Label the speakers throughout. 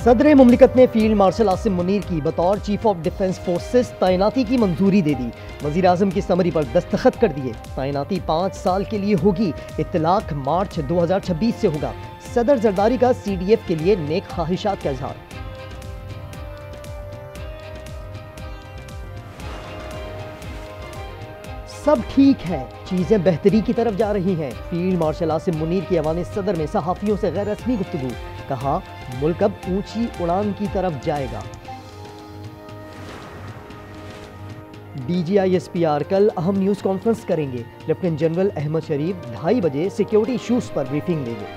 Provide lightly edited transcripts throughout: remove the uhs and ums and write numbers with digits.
Speaker 1: सदर मुमलिकत ने field marshal Asim Munir की बतौर चीफ ऑफ डिफेंस फोर्सेस तैनाती की मंजूरी दे दी। वजीर आजम की समरी पर दस्तखत कर दिए। तैनाती 5 साल के लिए होगी। इत्तलाक मार्च 2026 से होगा। सदर जरदारी का CDF के लिए नेक ख्वाहिशात का इजहार। सब ठीक है, चीजें बेहतरी की तरफ जा रही हैं। फील्ड मार्शल आसिम मुनीर की ऐवान सदर में सहाफियों से गैर रस्मी गुफ्तगू। कहा, मुल्क अब ऊंची उड़ान की तरफ जाएगा। DGI-SPR कल अहम न्यूज कॉन्फ्रेंस करेंगे। लेफ्टिनेंट जनरल अहमद शरीफ 2:30 बजे सिक्योरिटी इश्यूज पर ब्रीफिंग देंगे।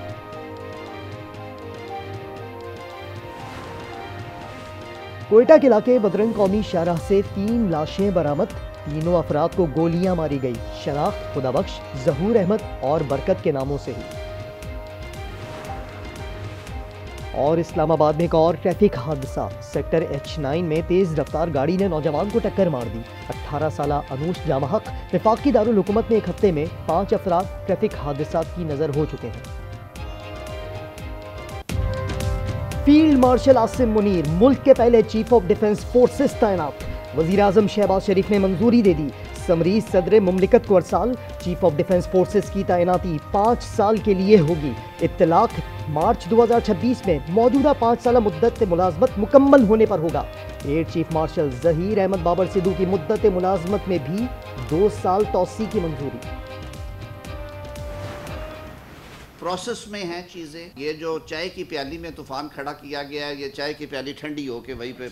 Speaker 1: कोयटा के इलाके बदरंग कौमी शाहराह से 3 लाशें बरामद। तीनों अफराद को गोलियां मारी गई। शनाख्त खुदाबख्श, जहूर अहमद और बरकत के नामों से हुई। और इस्लामाबाद में एक और ट्रैफिक हादसा। सेक्टर H9 में तेज रफ्तार गाड़ी ने नौजवान को टक्कर मार दी। 18 साला अनूश जामहक वफाकी दारुल हुकूमत में एक हफ्ते में 5 अफराद ट्रैफिक हादसा की नजर हो चुके हैं। फील्ड मार्शल आसिम मुनीर मुल्क के पहले चीफ ऑफ डिफेंस फोर्सेस तैनात। वजीर आजम शहबाज शरीफ ने मंजूरी दे दी। समरी सदर मुमलिकत को अरसाल। चीफ ऑफ डिफेंस फोर्सेस की तैनाती 5 साल के लिए होगी। इत्तलाक मार्च 2026 में मौजूदा 5 साल मुद्दत मुलाजमत मुकम्मल होने पर होगा। Air chief marshal Zaheer Ahmed Babar Sidhu की मुद्दत मुलाजमत में भी 2 साल तौसी की मंजूरी।
Speaker 2: प्रोसेस में हैं चीज़ें। ये जो चाय की प्याली में तूफान खड़ा किया गया है, ये चाय की प्याली ठंडी हो के वहीं पे।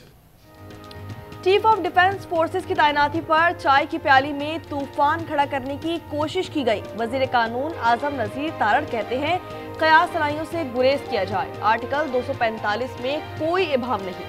Speaker 3: चीफ ऑफ डिफेंस फोर्सेस की तैनाती पर चाय की प्याली में तूफान खड़ा करने की कोशिश की गई। वजीर कानून आजम नजीर तारड़ कहते हैं, कयास सराइयों से गुरेज किया जाए। आर्टिकल 245 में कोई इबाम नहीं।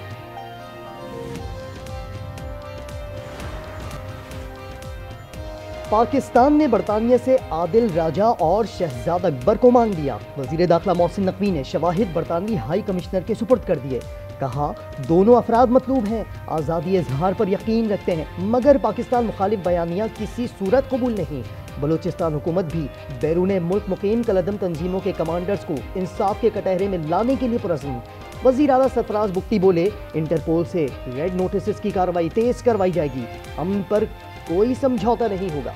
Speaker 1: पाकिस्तान ने बरतानिया से आदिल राजा और शहजाद अकबर को मांग लिया। वजीर दाखिला मोहसिन नकवी ने शवाहिद बरतानवी हाई कमिश्नर के सुपुर्द कर दिए। कहा, दोनों अफराद मतलूब हैं, आज़ादी इजहार पर यकीन रखते हैं, मगर पाकिस्तान मुखालिफ बयानिया किसी सूरत कबूल नहीं। बलूचिस्तान हुकूमत भी बैरून मुल्क मुकीम कलदम तंजीमों के कमांडर्स को इंसाफ के कटहरे में लाने के लिए पुरज़्म। वज़ीर आला सरफराज बुख्ती बोले, इंटरपोल से रेड नोटिस की कार्रवाई तेज करवाई जाएगी। अमन पर कोई समझौता नहीं होगा।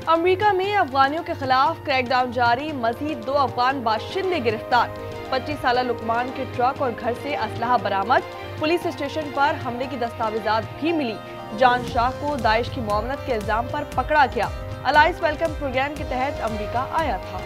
Speaker 3: अमेरिका में अफगानियों के खिलाफ क्रैकडाउन जारी। मजीद 2 अफगान बाशिंदे गिरफ्तार। 25 साला लुकमान के ट्रक और घर से असलहा बरामद। पुलिस स्टेशन पर हमले की दस्तावेजात भी मिली। जान शाह को दाइश की मुआवनत के इल्जाम पर पकड़ा गया। अलाइस वेलकम प्रोग्राम के तहत अमेरिका आया था।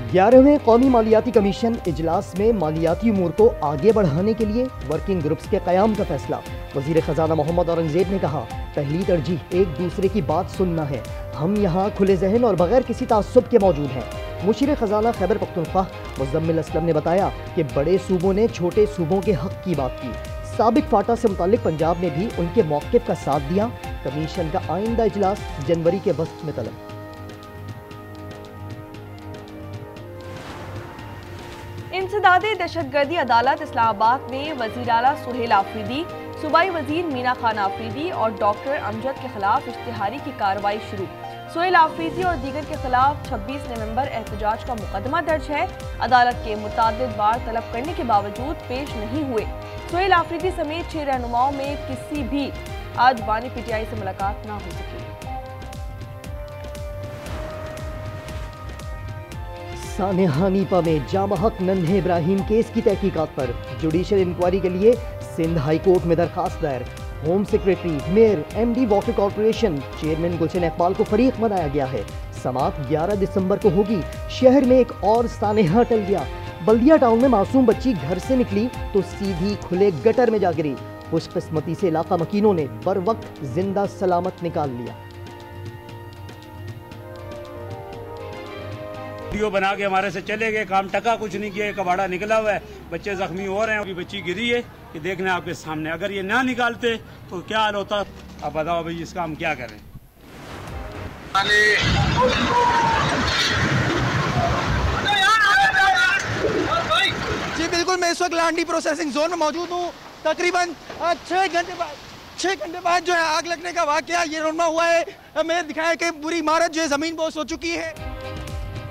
Speaker 1: 11वें कौमी मालियाती कमीशन इजलास में मालियाती उमूर को आगे बढ़ाने के लिए वर्किंग ग्रुप्स के क़याम का फैसला। वज़ीर ख़जाना मोहम्मद औरंगज़ेब ने कहा, पहली तरजीह एक दूसरे की बात सुनना है। हम यहाँ खुले जहन और बगैर किसी तासुब के मौजूद हैं। मुशीर ख़जाना खैबर पख्तूनख्वा मुज़म्मिल असलम ने बताया कि बड़े सूबों ने छोटे सूबों के हक़ की बात की। साबिक फाटा से मुतालिक पंजाब ने भी उनके मौक़िफ़ का साथ दिया। कमीशन का आइंदा इजलास जनवरी के वस्त में तलब।
Speaker 3: इंसदादे दहशतगर्दी अदालत इस्लामाबाद में वज़ीर आला सुहेल आफरीदी, सूबाई वज़ीर मीना खान आफरीदी और डॉक्टर अमजद के खिलाफ इश्तिहारी की कार्रवाई शुरू। सुहेल आफरीदी और दीगर के खिलाफ 26 नवंबर एहतजाज का मुकदमा दर्ज है। अदालत के मुतादिद बार तलब करने के बावजूद पेश नहीं हुए। सुहेल आफरीदी समेत 6 रहनुमाओं में किसी भी आज बानी PTI से मुलाकात ना हो सकी।
Speaker 1: सानेहा नीपा में जामा हक नन्हे इब्राहिम केस की तहकीकात पर जुडिशल इंक्वायरी के लिए सिंध हाई कोर्ट में दरखास्त दायर। Home secretary, mayor, MD water corporation, chairman Gulshan Iqbal को फरीक बनाया गया है। समात 11 दिसंबर को होगी। शहर में एक और सानेहा टल गया। बल्दिया टाउन में मासूम बच्ची घर से निकली तो सीधी खुले गटर में जा गिरी। खुशकिस्मती से इलाका मकीनों ने बर वक्त जिंदा सलामत निकाल लिया।
Speaker 4: वीडियो बना के हमारे से चले गए, काम टका कुछ नहीं किया। कबाड़ा निकला हुआ है, बच्चे जख्मी हो रहे हैं। अभी बच्ची गिरी है कि देखना आपके सामने। अगर ये ना निकालते तो क्या हाल होता, अब बताओ भाई, इसका हम क्या करें।
Speaker 5: जी बिल्कुल, मैं इस वक्त लांडी प्रोसेसिंग जोन में मौजूद हूँ। तकरीबन 6 6 घंटे बाद जो है आग लगने का वाकया ये रोनमा हुआ है। हमें दिखाया कि पूरी इमारत जो है ज़मीन बोस हो चुकी है।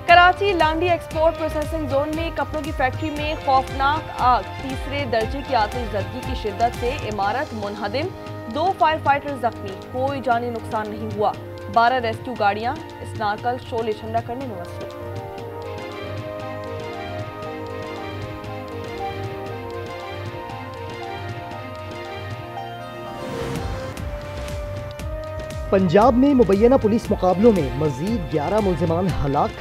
Speaker 3: Karachi Landhi export processing zone में कपड़ों की फैक्ट्री में खौफनाक आग, तीसरे दर्जे की आतिशज़दगी की शिद्दत से इमारत मुनहदिम, 2 फायर फाइटर जख्मी, कोई जानी नुकसान नहीं हुआ। 12 रेस्क्यू गाड़ियां स्नार्कल शोले ठंडा करने में मसरूफ।
Speaker 1: पंजाब में मुबैना पुलिस मुकाबलों में मजीद 11 मुल्जिमान हलाक।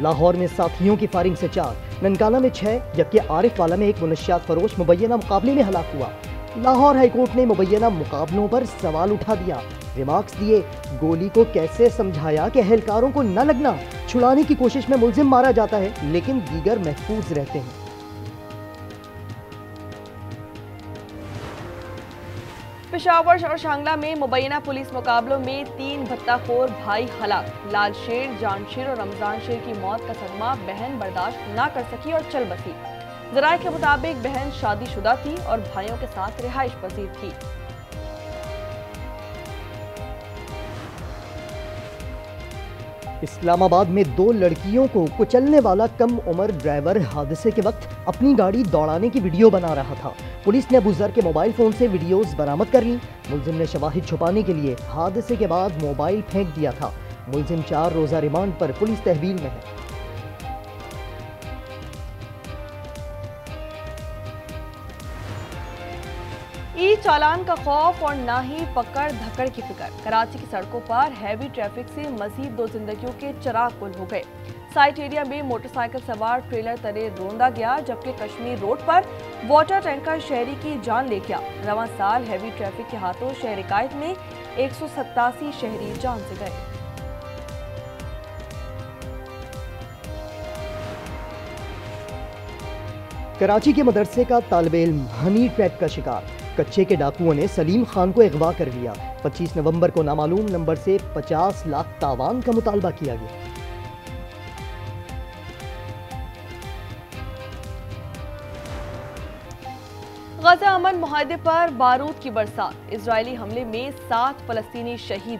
Speaker 1: लाहौर में साथियों की फायरिंग से 4, ननकाना में 6, जबकि आरिफ वाला में एक मुनशियात फरोश मुबैना मुकाबले में हलाक हुआ। लाहौर हाईकोर्ट ने मुबैना मुकाबलों पर सवाल उठा दिया, रिमार्क्स दिए। गोली को कैसे समझाया कि एहलकारों को न लगना, छुड़ाने की कोशिश में मुल्जिम मारा जाता है लेकिन दीगर महफूज रहते हैं।
Speaker 3: पेशावर और शांगला में मुबैना पुलिस मुकाबलों में 3 भत्ताखोर भाई हलाक। लाल शेर, जान शेर और रमजान शेर की मौत का सदमा बहन बर्दाश्त ना कर सकी और चल बसी। जराये के मुताबिक बहन शादीशुदा थी और भाइयों के साथ रिहाइश पजीर थी।
Speaker 1: इस्लामाबाद में 2 लड़कियों को कुचलने वाला कम उम्र ड्राइवर हादसे के वक्त अपनी गाड़ी दौड़ाने की वीडियो बना रहा था। पुलिस ने अबूजर के मोबाइल फोन से वीडियोस बरामद कर ली। मुल्जिम ने शवाहिद छुपाने के लिए हादसे के बाद मोबाइल फेंक दिया था। मुल्जिम 4 रोजा रिमांड पर पुलिस तहवील में है।
Speaker 3: ई चालान का खौफ और ना ही पकड़ धकड़ की फिक्र। कराची की सड़कों पर हैवी ट्रैफिक से मजीद 2 जिंदगियों के चिराग गुल हो गए। साइट एरिया में मोटरसाइकिल सवार ट्रेलर तले रोंदा गया, जबकि कश्मीर रोड पर वाटर टैंकर शहरी की जान ले गया। रवां साल हैवी ट्रैफिक के हाथों शहर इकायत में 187 शहरी जान से गए।
Speaker 1: कराची के मदरसे का तालिब इल्म हनी ट्रैप का शिकार। कच्चे के डाकुओं ने सलीम खान को अगवा कर लिया। 25 नवंबर को नामालूम नंबर से 50 लाख तावान का मुतालबा किया गया।
Speaker 3: गजा अमन मुआहदे पर बारूद की बरसात। इजरायली हमले में 7 फलस्तीनी शहीद।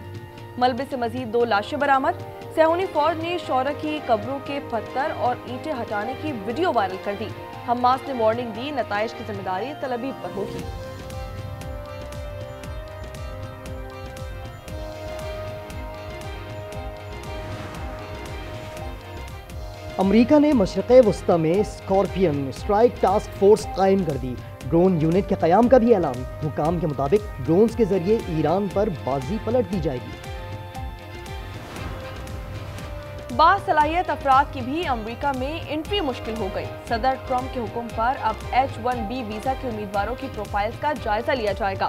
Speaker 3: मलबे से मजीद 2 लाशें बरामद। सहूनी फौज ने शौरा की कब्रों के पत्थर और ईंटें हटाने की वीडियो वायरल कर दी। हमास ने वार्निंग दी, नताइज की जिम्मेदारी तलबी पर होगी।
Speaker 1: अमरीका ने मशरिक़े वस्ता में स्कॉर्पियन स्ट्राइक टास्क फोर्स कायम कर दी। ड्रोन यूनिट के क़याम का भी ऐलान। हुकाम के मुताबिक ड्रोन्स के जरिए ईरान पर बाजी पलट दी जाएगी।
Speaker 3: बासलाहियत अफराद की भी अमरीका में एंट्री मुश्किल हो गई। सदर ट्रंप के हुक्म पर अब H-1B वीजा के उम्मीदवारों की प्रोफाइल्स का जायजा लिया जाएगा।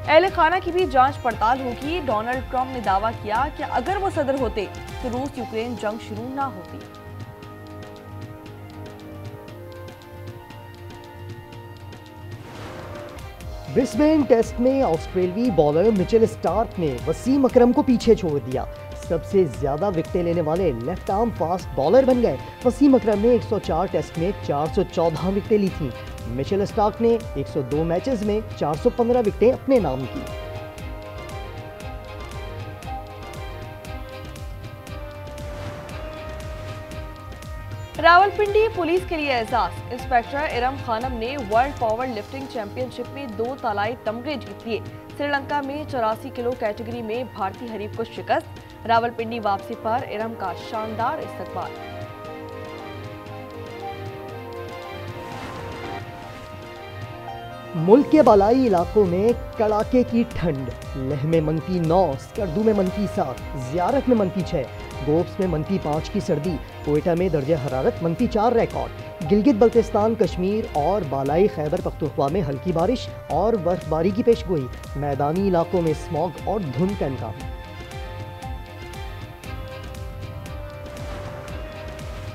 Speaker 3: अहले खाना की भी जांच पड़ताल होगी। डोनाल्ड ट्रंप ने दावा किया कि अगर वो सदर होते तो रूस यूक्रेन जंग शुरू ना होती।
Speaker 1: ब्रिस्बेन टेस्ट में ऑस्ट्रेलियाई बॉलर मिचेल स्टार्क ने वसीम अकरम को पीछे छोड़ दिया। सबसे ज्यादा विकेटें लेने वाले लेफ्ट आर्म फास्ट बॉलर बन गए। वसीम अकरम ने 104 टेस्ट में 414 विकेटें ली थीं। मिचेल स्टार्क ने 102 मैचेस में 415 विकेटें अपने नाम की।
Speaker 3: रावलपिंडी पुलिस के लिए एजाज। इंस्पेक्टर इरम खानम ने वर्ल्ड पावर लिफ्टिंग चैंपियनशिप में 2 तालाई तमगे जीत लिए। श्रीलंका में 84 किलो कैटेगरी में भारतीय हरीफ को शिकस्त। रावलपिंडी वापसी पर इरम का शानदार इस्तकबाल।
Speaker 1: मुल्क के बालाई इलाकों में कड़ाके की ठंड। लेह में -9, स्कर्दू में -7, ज़ियारत में -6, गोब्स में -5 की सर्दी। कोयटा में दर्जे हरारत -4 रिकॉर्ड। गिलगित बल्तिस्तान, कश्मीर और बालाई खैबर पख्तूनख्वा में हल्की बारिश और बर्फबारी की पेशगोई। मैदानी इलाकों में स्मॉग और धुंध का इम्कान।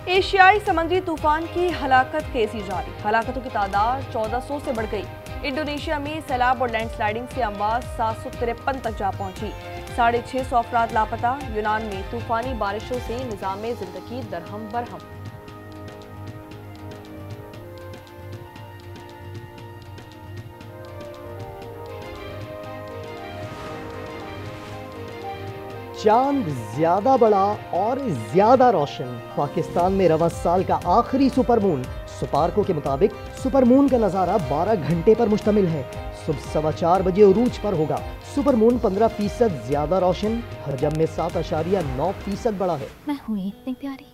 Speaker 3: एशियाई समुद्री तूफान की हलाकत तेजी जारी। हलाकतों की तादाद 1400 से बढ़ गई। इंडोनेशिया में सैलाब और लैंडस्लाइडिंग से अमवात 753 तक जा पहुंची। 650 अफराद लापता। यूनान में तूफानी बारिशों से निज़ामे जिंदगी दरहम बरहम।
Speaker 1: चांद ज्यादा बड़ा और ज्यादा रोशन। पाकिस्तान में रवां साल का आखिरी सुपरमून। सुपारको के मुताबिक सुपरमून का नज़ारा 12 घंटे पर मुश्तमिल है। सुबह 4:15 बजे उरूज पर होगा। सुपरमून 15% ज्यादा रोशन, हजम में 7.9% बड़ा है।
Speaker 6: मैं हुई इतनी प्यारी।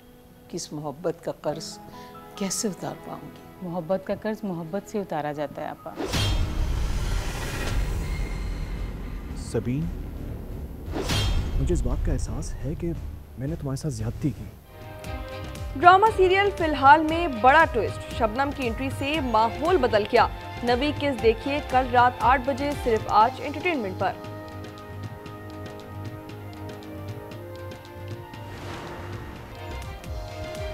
Speaker 7: किस मोहब्बत का कर्ज कैसे उतार पाऊंगी?
Speaker 8: मोहब्बत का कर्ज मोहब्बत से उतारा जाता है आपा।
Speaker 9: सबीन, मुझे इस बात का एहसास है कि मैंने तुम्हारे साथ ज्यादती की।
Speaker 3: ड्रामा सीरियल फिलहाल में बड़ा ट्विस्ट। शबनम की एंट्री से माहौल बदल गया। नवी किस देखिए कल रात 8 बजे सिर्फ आज एंटरटेनमेंट पर।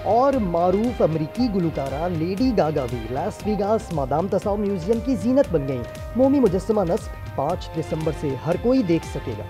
Speaker 1: और मारूफ अमरीकी गुलकारा लेडी गागा भी लास वेगास मादाम तसाउ म्यूजियम की जीनत बन गईं। मोमी मुजस्समा नस्ब 5 दिसंबर से हर कोई देख सकेगा।